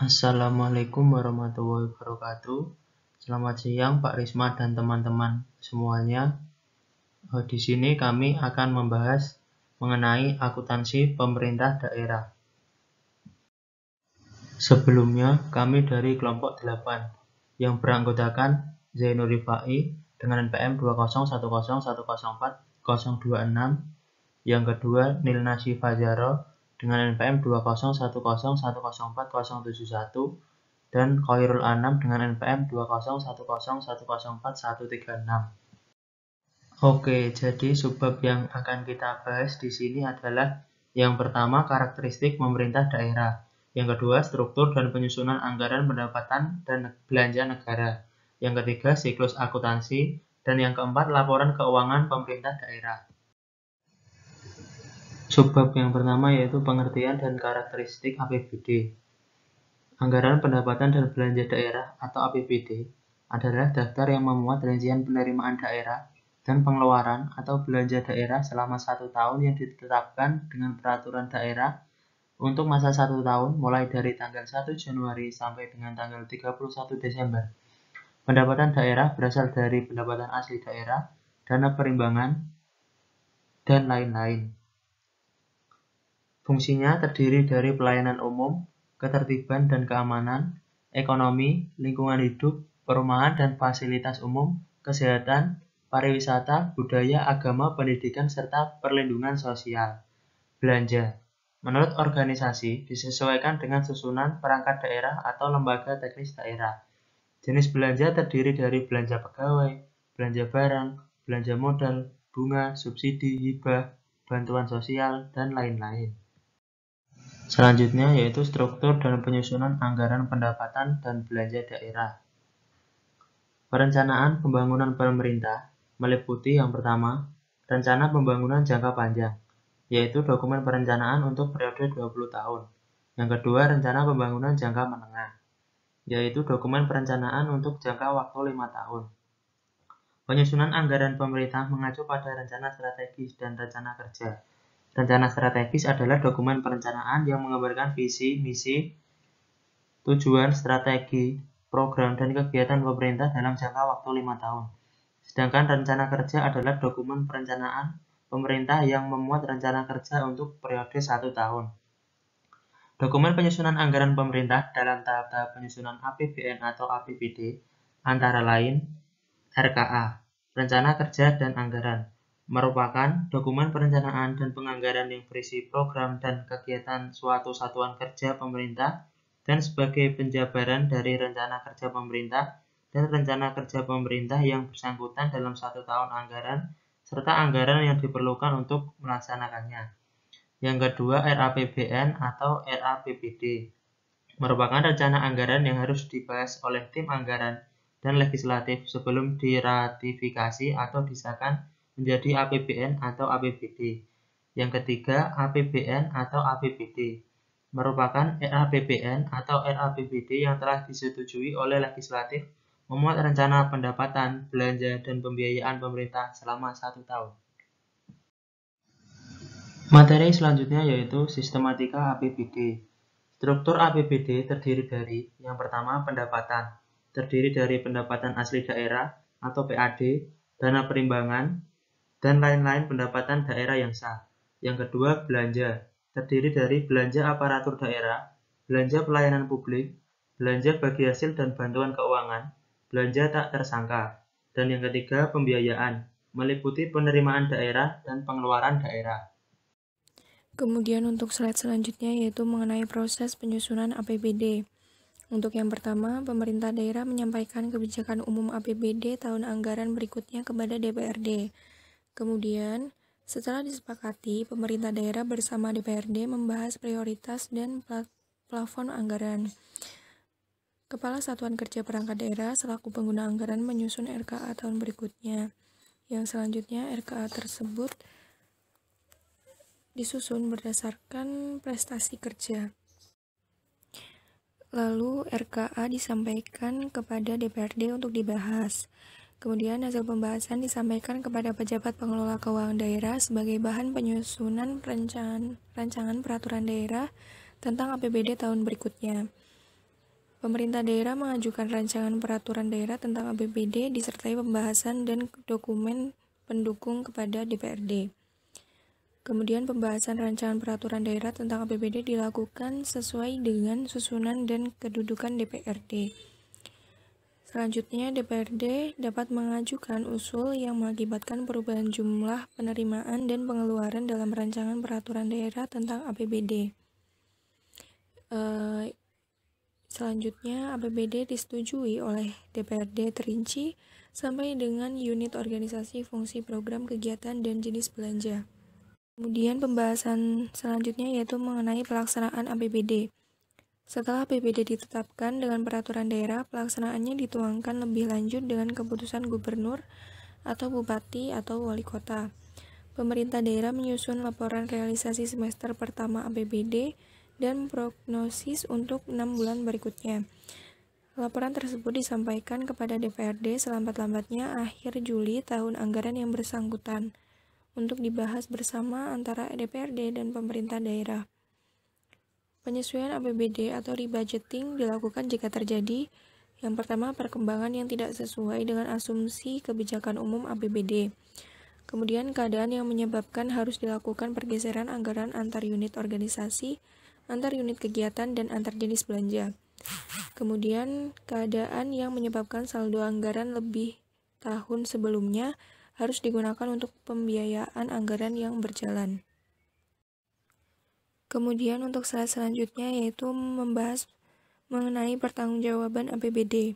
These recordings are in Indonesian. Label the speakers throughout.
Speaker 1: Assalamualaikum warahmatullahi wabarakatuh. Selamat siang Pak Risma dan teman-teman semuanya. Di sini kami akan membahas mengenai akuntansi pemerintah daerah. Sebelumnya kami dari kelompok 8 yang beranggotakan Zainur Rifai dengan NPM 20101040026, yang kedua Nilna Fajaro dengan NPM 20101040071, dan Khairul Anam dengan NPM 20101041136. Oke, jadi subbab yang akan kita bahas di sini adalah yang pertama karakteristik pemerintah daerah, yang kedua struktur dan penyusunan anggaran pendapatan dan belanja negara, yang ketiga siklus akuntansi, dan yang keempat laporan keuangan pemerintah daerah. Subbab yang pertama yaitu pengertian dan karakteristik APBD. Anggaran pendapatan dan belanja daerah atau APBD adalah daftar yang memuat rincian penerimaan daerah dan pengeluaran atau belanja daerah selama 1 tahun yang ditetapkan dengan peraturan daerah untuk masa 1 tahun mulai dari tanggal 1 Januari sampai dengan tanggal 31 Desember. Pendapatan daerah berasal dari pendapatan asli daerah, dana perimbangan, dan lain-lain. Fungsinya terdiri dari pelayanan umum, ketertiban dan keamanan, ekonomi, lingkungan hidup, perumahan dan fasilitas umum, kesehatan, pariwisata, budaya, agama, pendidikan, serta perlindungan sosial. Belanja. Menurut organisasi, disesuaikan dengan susunan perangkat daerah atau lembaga teknis daerah. Jenis belanja terdiri dari belanja pegawai, belanja barang, belanja modal, bunga, subsidi, hibah, bantuan sosial, dan lain-lain. Selanjutnya yaitu struktur dan penyusunan anggaran pendapatan dan belanja daerah. Perencanaan pembangunan pemerintah meliputi yang pertama, rencana pembangunan jangka panjang, yaitu dokumen perencanaan untuk periode 20 tahun. Yang kedua, rencana pembangunan jangka menengah, yaitu dokumen perencanaan untuk jangka waktu 5 tahun. Penyusunan anggaran pemerintah mengacu pada rencana strategis dan rencana kerja. Rencana strategis adalah dokumen perencanaan yang menggambarkan visi, misi, tujuan, strategi, program, dan kegiatan pemerintah dalam jangka waktu 5 tahun. Sedangkan rencana kerja adalah dokumen perencanaan pemerintah yang memuat rencana kerja untuk periode 1 tahun. Dokumen penyusunan anggaran pemerintah dalam tahap-tahap penyusunan APBN atau APBD antara lain RKA, Rencana Kerja dan Anggaran, merupakan dokumen perencanaan dan penganggaran yang berisi program dan kegiatan suatu satuan kerja pemerintah dan sebagai penjabaran dari rencana kerja pemerintah dan rencana kerja pemerintah yang bersangkutan dalam 1 tahun anggaran serta anggaran yang diperlukan untuk melaksanakannya. Yang kedua, RAPBN atau RAPBD merupakan rencana anggaran yang harus dibahas oleh tim anggaran dan legislatif sebelum diratifikasi atau disahkan menjadi APBN atau APBD. Yang ketiga, APBN atau APBD merupakan RAPBN atau RAPBD yang telah disetujui oleh legislatif memuat rencana pendapatan, belanja, dan pembiayaan pemerintah selama 1 tahun. Materi selanjutnya yaitu sistematika APBD. Struktur APBD terdiri dari yang pertama pendapatan, terdiri dari pendapatan asli daerah atau PAD, dana perimbangan, dan lain-lain pendapatan daerah yang sah. Yang kedua belanja, terdiri dari belanja aparatur daerah, belanja pelayanan publik, belanja bagi hasil dan bantuan keuangan, belanja tak tersangka. Dan yang ketiga pembiayaan, meliputi penerimaan daerah dan pengeluaran daerah.
Speaker 2: Kemudian untuk slide selanjutnya yaitu mengenai proses penyusunan APBD. Untuk yang pertama, pemerintah daerah menyampaikan kebijakan umum APBD tahun anggaran berikutnya kepada DPRD. Kemudian, setelah disepakati, pemerintah daerah bersama DPRD membahas prioritas dan plafon anggaran. Kepala Satuan Kerja Perangkat Daerah selaku pengguna anggaran menyusun RKA tahun berikutnya. Yang selanjutnya, RKA tersebut disusun berdasarkan prestasi kerja. Lalu RKA disampaikan kepada DPRD untuk dibahas. Kemudian hasil pembahasan disampaikan kepada pejabat pengelola keuangan daerah sebagai bahan penyusunan rancangan peraturan daerah tentang APBD tahun berikutnya. Pemerintah daerah mengajukan rancangan peraturan daerah tentang APBD disertai pembahasan dan dokumen pendukung kepada DPRD. Kemudian pembahasan rancangan peraturan daerah tentang APBD dilakukan sesuai dengan susunan dan kedudukan DPRD. Selanjutnya, DPRD dapat mengajukan usul yang mengakibatkan perubahan jumlah penerimaan dan pengeluaran dalam rancangan peraturan daerah tentang APBD. Selanjutnya, APBD disetujui oleh DPRD terinci sampai dengan unit organisasi, fungsi, program, kegiatan, dan jenis belanja. Kemudian pembahasan selanjutnya yaitu mengenai pelaksanaan APBD. Setelah APBD ditetapkan dengan peraturan daerah, pelaksanaannya dituangkan lebih lanjut dengan keputusan gubernur atau bupati atau wali kota. Pemerintah daerah menyusun laporan realisasi semester pertama APBD dan prognosis untuk 6 bulan berikutnya. Laporan tersebut disampaikan kepada DPRD selambat-lambatnya akhir Juli tahun anggaran yang bersangkutan untuk dibahas bersama antara DPRD dan pemerintah daerah. Penyesuaian APBD atau rebudgeting dilakukan jika terjadi yang pertama, perkembangan yang tidak sesuai dengan asumsi kebijakan umum APBD. Kemudian, keadaan yang menyebabkan harus dilakukan pergeseran anggaran antar unit organisasi, antar unit kegiatan, dan antar jenis belanja. Kemudian, keadaan yang menyebabkan saldo anggaran lebih tahun sebelumnya harus digunakan untuk pembiayaan anggaran yang berjalan. Kemudian untuk slide selanjutnya yaitu membahas mengenai pertanggungjawaban APBD.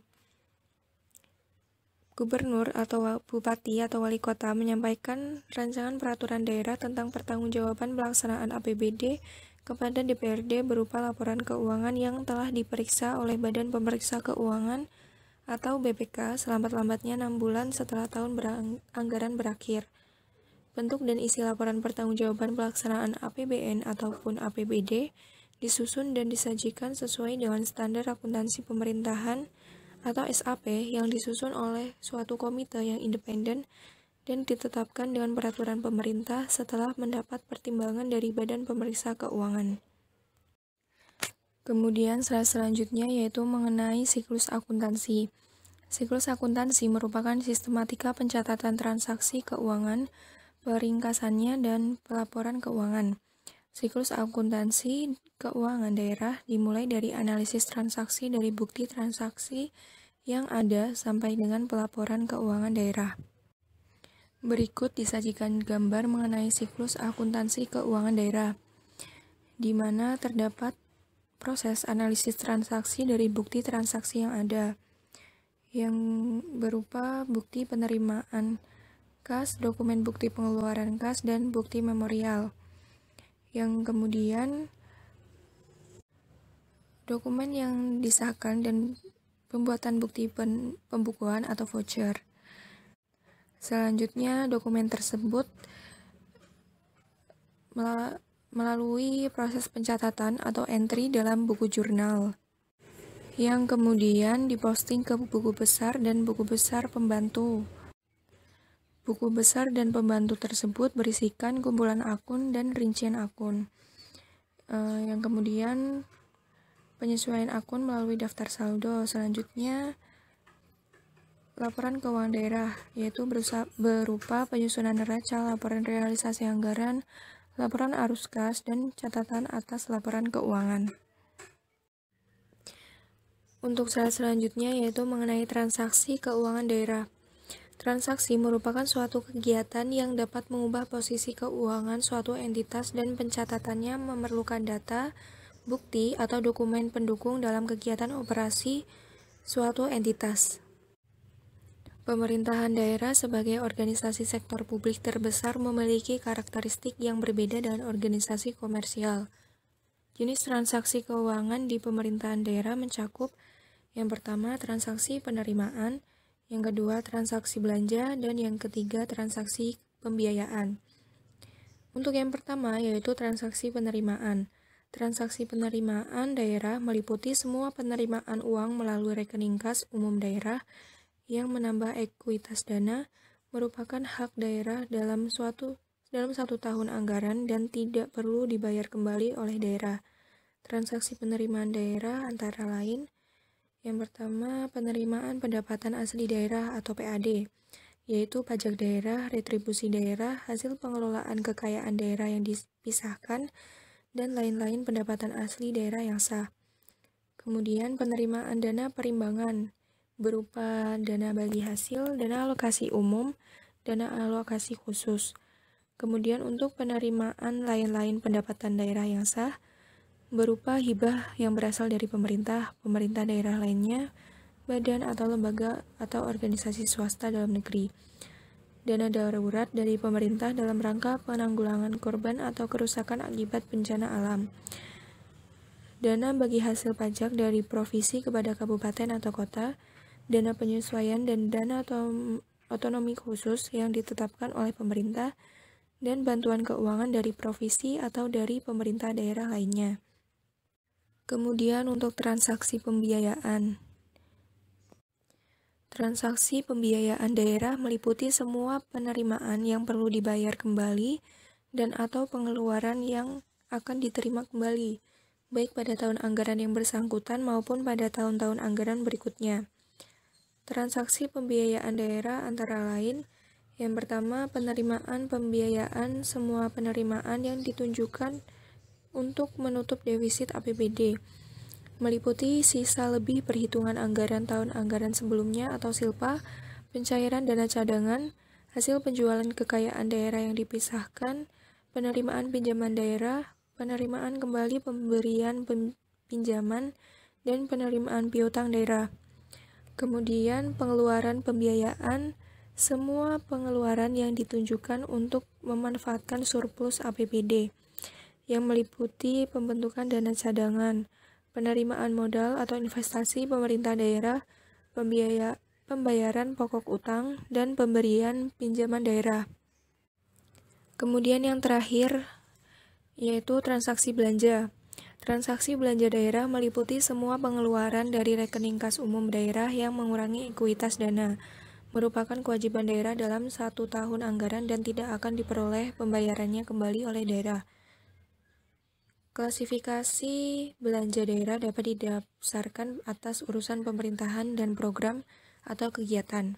Speaker 2: Gubernur atau bupati atau wali kota menyampaikan rancangan peraturan daerah tentang pertanggungjawaban pelaksanaan APBD kepada DPRD berupa laporan keuangan yang telah diperiksa oleh Badan Pemeriksa Keuangan atau BPK selambat-lambatnya 6 bulan setelah tahun anggaran berakhir. Bentuk dan isi laporan pertanggungjawaban pelaksanaan APBN ataupun APBD disusun dan disajikan sesuai dengan standar akuntansi pemerintahan atau SAP yang disusun oleh suatu komite yang independen dan ditetapkan dengan peraturan pemerintah setelah mendapat pertimbangan dari Badan Pemeriksa Keuangan. Kemudian slide selanjutnya yaitu mengenai siklus akuntansi. Siklus akuntansi merupakan sistematika pencatatan transaksi keuangan, peringkasannya, dan pelaporan keuangan. Siklus akuntansi keuangan daerah dimulai dari analisis transaksi dari bukti transaksi yang ada sampai dengan pelaporan keuangan daerah. Berikut disajikan gambar mengenai siklus akuntansi keuangan daerah, di mana terdapat proses analisis transaksi dari bukti transaksi yang ada, yang berupa bukti penerimaan kas, dokumen bukti pengeluaran kas, dan bukti memorial. Yang kemudian dokumen yang disahkan dan pembuatan bukti pembukuan atau voucher. Selanjutnya, dokumen tersebut melalui proses pencatatan atau entry dalam buku jurnal, yang kemudian diposting ke buku besar dan buku besar pembantu. Buku besar dan pembantu tersebut berisikan kumpulan akun dan rincian akun. Yang kemudian penyesuaian akun melalui daftar saldo. Selanjutnya, laporan keuangan daerah, yaitu berupa penyusunan neraca, laporan realisasi anggaran, laporan arus kas, dan catatan atas laporan keuangan. Untuk slide selanjutnya yaitu mengenai transaksi keuangan daerah. Transaksi merupakan suatu kegiatan yang dapat mengubah posisi keuangan suatu entitas dan pencatatannya memerlukan data, bukti, atau dokumen pendukung dalam kegiatan operasi suatu entitas. Pemerintahan daerah sebagai organisasi sektor publik terbesar memiliki karakteristik yang berbeda dengan organisasi komersial. Jenis transaksi keuangan di pemerintahan daerah mencakup yang pertama transaksi penerimaan, yang kedua transaksi belanja, dan yang ketiga transaksi pembiayaan. Untuk yang pertama yaitu transaksi penerimaan. Transaksi penerimaan daerah meliputi semua penerimaan uang melalui rekening kas umum daerah yang menambah ekuitas dana, merupakan hak daerah dalam satu tahun anggaran dan tidak perlu dibayar kembali oleh daerah. Transaksi penerimaan daerah antara lain Yang pertama, penerimaan pendapatan asli daerah atau PAD, yaitu pajak daerah, retribusi daerah, hasil pengelolaan kekayaan daerah yang dipisahkan, dan lain-lain pendapatan asli daerah yang sah. Kemudian penerimaan dana perimbangan, berupa dana bagi hasil, dana alokasi umum, dana alokasi khusus. Kemudian untuk penerimaan lain-lain pendapatan daerah yang sah, berupa hibah yang berasal dari pemerintah, pemerintah daerah lainnya, badan atau lembaga atau organisasi swasta dalam negeri. Dana darurat dari pemerintah dalam rangka penanggulangan korban atau kerusakan akibat bencana alam. Dana bagi hasil pajak dari provinsi kepada kabupaten atau kota, dana penyesuaian dan dana otonomi khusus yang ditetapkan oleh pemerintah, dan bantuan keuangan dari provinsi atau dari pemerintah daerah lainnya. Kemudian untuk transaksi pembiayaan. Transaksi pembiayaan daerah meliputi semua penerimaan yang perlu dibayar kembali dan atau pengeluaran yang akan diterima kembali, baik pada tahun anggaran yang bersangkutan maupun pada tahun-tahun anggaran berikutnya. Transaksi pembiayaan daerah antara lain, yang pertama, penerimaan pembiayaan semua penerimaan yang ditunjukkan untuk menutup defisit APBD, meliputi sisa lebih perhitungan anggaran tahun anggaran sebelumnya atau silpa, pencairan dana cadangan, hasil penjualan kekayaan daerah yang dipisahkan, penerimaan pinjaman daerah, penerimaan kembali pemberian pinjaman, dan penerimaan piutang daerah. Kemudian pengeluaran pembiayaan, semua pengeluaran yang ditunjukkan untuk memanfaatkan surplus APBD, yang meliputi pembentukan dana cadangan, penerimaan modal atau investasi pemerintah daerah, pembayaran pokok utang, dan pemberian pinjaman daerah. Kemudian yang terakhir, yaitu transaksi belanja. Transaksi belanja daerah meliputi semua pengeluaran dari rekening kas umum daerah yang mengurangi ekuitas dana, merupakan kewajiban daerah dalam 1 tahun anggaran dan tidak akan diperoleh pembayarannya kembali oleh daerah. Klasifikasi belanja daerah dapat didasarkan atas urusan pemerintahan dan program atau kegiatan.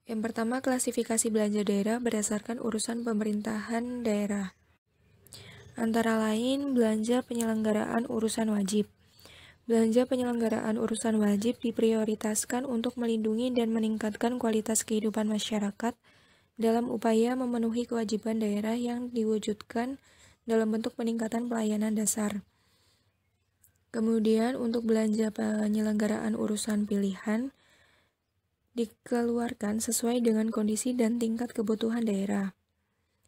Speaker 2: Yang pertama, klasifikasi belanja daerah berdasarkan urusan pemerintahan daerah. Antara lain, belanja penyelenggaraan urusan wajib. Belanja penyelenggaraan urusan wajib diprioritaskan untuk melindungi dan meningkatkan kualitas kehidupan masyarakat dalam upaya memenuhi kewajiban daerah yang diwujudkan dalam bentuk peningkatan pelayanan dasar. Kemudian untuk belanja penyelenggaraan urusan pilihan dikeluarkan sesuai dengan kondisi dan tingkat kebutuhan daerah,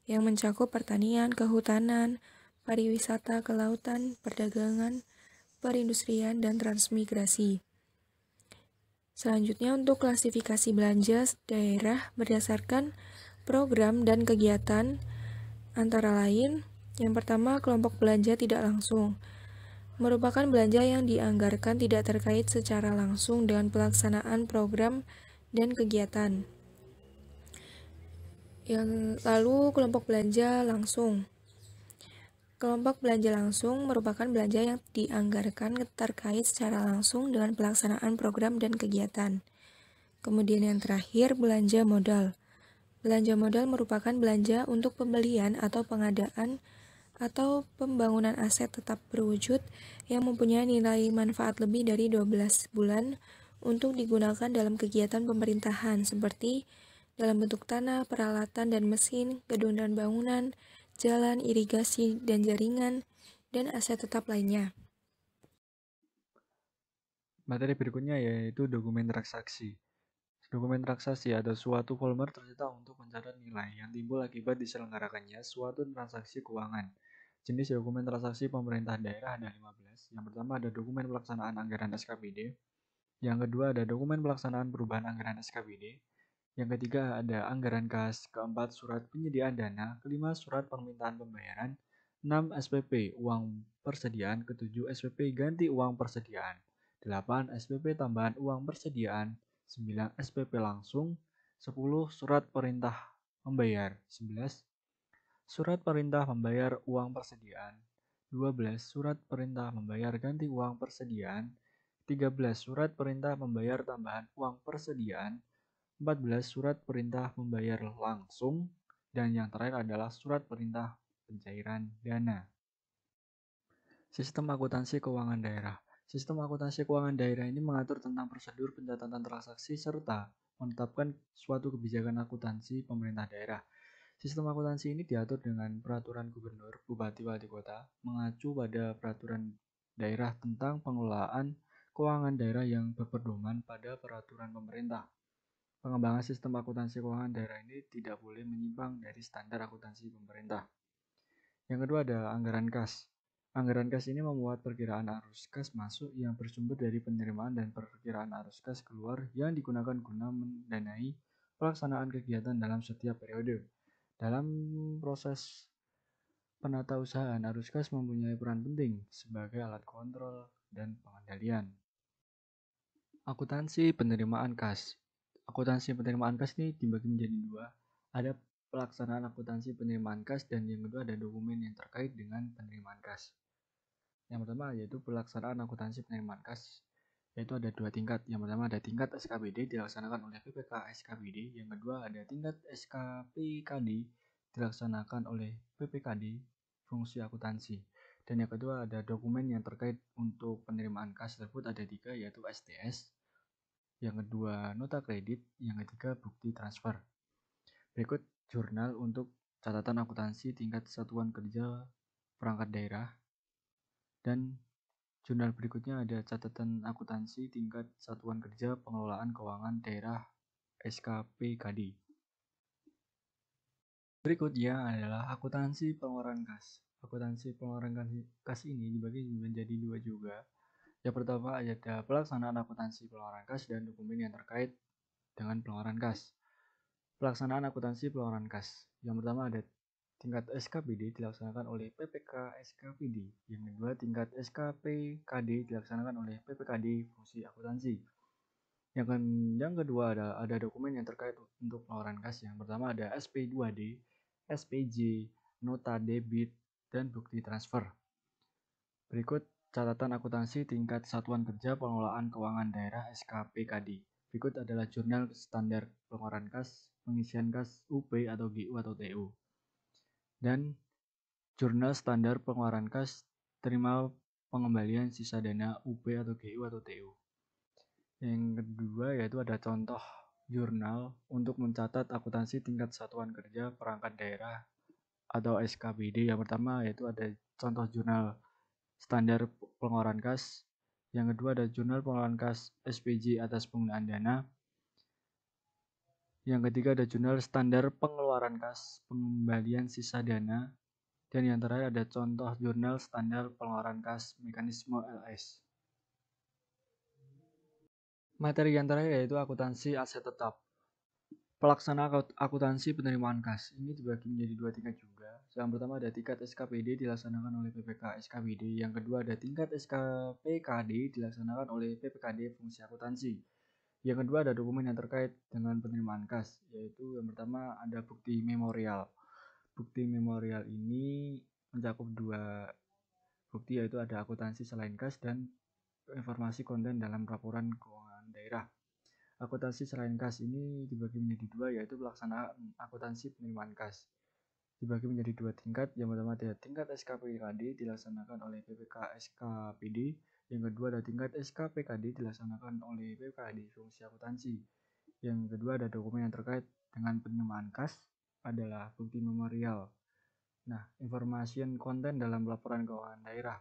Speaker 2: yang mencakup pertanian, kehutanan, pariwisata, kelautan, perdagangan, perindustrian, dan transmigrasi. Selanjutnya untuk klasifikasi belanja daerah berdasarkan program dan kegiatan, antara lain, yang pertama, kelompok belanja tidak langsung, merupakan belanja yang dianggarkan tidak terkait secara langsung dengan pelaksanaan program dan kegiatan. Lalu kelompok belanja langsung. Kelompok belanja langsung merupakan belanja yang dianggarkan terkait secara langsung dengan pelaksanaan program dan kegiatan. Kemudian yang terakhir, belanja modal. Belanja modal merupakan belanja untuk pembelian atau pengadaan atau pembangunan aset tetap berwujud yang mempunyai nilai manfaat lebih dari 12 bulan untuk digunakan dalam kegiatan pemerintahan seperti dalam bentuk tanah, peralatan dan mesin, gedung dan bangunan, jalan, irigasi, dan jaringan, dan aset tetap lainnya.
Speaker 3: Materi berikutnya yaitu dokumen transaksi. Dokumen transaksi adalah suatu volume tercetak untuk mencatat nilai yang timbul akibat diselenggarakannya suatu transaksi keuangan. Jenis dokumen transaksi pemerintah daerah ada 15. Yang pertama ada dokumen pelaksanaan anggaran SKPD. Yang kedua ada dokumen pelaksanaan perubahan anggaran SKPD. Yang ketiga ada anggaran kas. Keempat surat penyediaan dana. Kelima surat permintaan pembayaran. 6 SPP uang persediaan. Ketujuh SPP ganti uang persediaan. 8 SPP tambahan uang persediaan. 9 SPP langsung. 10 surat perintah membayar. 11 surat perintah membayar uang persediaan. 12 surat perintah membayar ganti uang persediaan. 13. Surat perintah membayar tambahan uang persediaan. 14. Surat perintah membayar langsung. Dan yang terakhir adalah surat perintah pencairan dana. Sistem akuntansi keuangan daerah. Sistem akuntansi keuangan daerah ini mengatur tentang prosedur pencatatan transaksi serta menetapkan suatu kebijakan akuntansi pemerintah daerah. Sistem akuntansi ini diatur dengan peraturan gubernur, bupati, wali kota, mengacu pada peraturan daerah tentang pengelolaan keuangan daerah yang berpedoman pada peraturan pemerintah. Pengembangan sistem akuntansi keuangan daerah ini tidak boleh menyimpang dari standar akuntansi pemerintah. Yang kedua ada anggaran kas. Anggaran kas ini memuat perkiraan arus kas masuk yang bersumber dari penerimaan dan perkiraan arus kas keluar yang digunakan guna mendanai pelaksanaan kegiatan dalam setiap periode. Dalam proses penatausahaan, arus kas mempunyai peran penting sebagai alat kontrol dan pengendalian. Akuntansi penerimaan kas. Akuntansi penerimaan kas ini dibagi menjadi dua. Ada pelaksanaan akuntansi penerimaan kas dan yang kedua ada dokumen yang terkait dengan penerimaan kas. Yang pertama yaitu pelaksanaan akuntansi penerimaan kas, yaitu ada dua tingkat. Yang pertama ada tingkat SKBD dilaksanakan oleh PPK SKBD. Yang kedua ada tingkat SKPKD dilaksanakan oleh PPKD fungsi akuntansi. Dan yang kedua ada dokumen yang terkait untuk penerimaan kas tersebut ada tiga, yaitu STS, yang kedua nota kredit, yang ketiga bukti transfer. Berikut jurnal untuk catatan akuntansi tingkat satuan kerja perangkat daerah, dan jurnal berikutnya ada catatan akuntansi tingkat satuan kerja pengelolaan keuangan daerah SKPKD. Berikutnya adalah akuntansi pengeluaran kas. Akuntansi pengeluaran kas ini dibagi menjadi dua juga. Yang pertama ada pelaksanaan akuntansi pengeluaran kas dan dokumen yang terkait dengan pengeluaran kas. Pelaksanaan akuntansi pengeluaran kas. Yang pertama ada tingkat SKPD dilaksanakan oleh PPK SKPD. Yang kedua tingkat SKPKD dilaksanakan oleh PPKD fungsi akuntansi. Yang kedua ada dokumen yang terkait untuk pengeluaran kas. Yang pertama ada SP2D, SPJ, nota debit, dan bukti transfer. Berikut catatan akuntansi tingkat satuan kerja pengelolaan keuangan daerah SKPKD. Berikut adalah jurnal standar pengeluaran kas, pengisian kas UP atau GU atau TU. Dan jurnal standar pengeluaran kas terima pengembalian sisa dana UP atau GU atau TU. Yang kedua yaitu ada contoh jurnal untuk mencatat akuntansi tingkat satuan kerja perangkat daerah atau SKPD. Yang pertama yaitu ada contoh jurnal standar pengeluaran kas. Yang kedua ada jurnal pengeluaran kas SPJ atas penggunaan dana. Yang ketiga ada jurnal standar pengeluaran kas pengembalian sisa dana. Dan yang terakhir ada contoh jurnal standar pengeluaran kas mekanisme LS. Materi yang terakhir yaitu akuntansi aset tetap. Pelaksanaan akuntansi penerimaan kas ini dibagi menjadi dua tingkat juga. Yang pertama ada tingkat SKPD dilaksanakan oleh PPK SKPD. Yang kedua ada tingkat SKPKD dilaksanakan oleh PPKD fungsi akuntansi. Yang kedua ada dokumen yang terkait dengan penerimaan kas, yaitu yang pertama ada bukti memorial. Bukti memorial ini mencakup dua bukti, yaitu ada akuntansi selain kas dan informasi konten dalam laporan keuangan daerah. Akuntansi selain kas ini dibagi menjadi dua, yaitu pelaksanaan akuntansi penerimaan kas. Dibagi menjadi dua tingkat. Yang pertama ada tingkat SKPKD dilaksanakan oleh PPK SKPD. Yang kedua ada tingkat SKPKD dilaksanakan oleh PPKD fungsi akuntansi. Yang kedua ada dokumen yang terkait dengan penerimaan kas adalah bukti memorial. Nah, informasi konten dalam laporan keuangan daerah.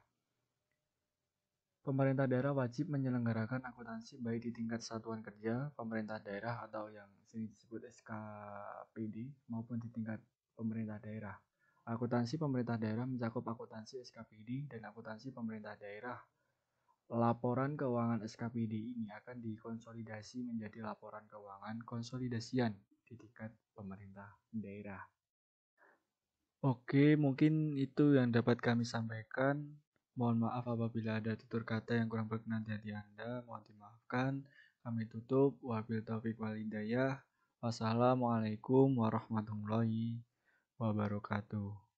Speaker 3: Pemerintah daerah wajib menyelenggarakan akuntansi baik di tingkat satuan kerja pemerintah daerah atau yang sering disebut SKPD maupun di tingkat pemerintah daerah. Akuntansi pemerintah daerah mencakup akuntansi SKPD dan akuntansi pemerintah daerah. Laporan keuangan SKPD ini akan dikonsolidasi menjadi laporan keuangan konsolidasian di tingkat pemerintah daerah. Oke, mungkin itu yang dapat kami sampaikan. Mohon maaf apabila ada tutur kata yang kurang berkenan di hati Anda. Mohon dimaafkan. Kami tutup. Wabillahi taufiq wal hidayah. Wassalamualaikum warahmatullahi wabarakatuh.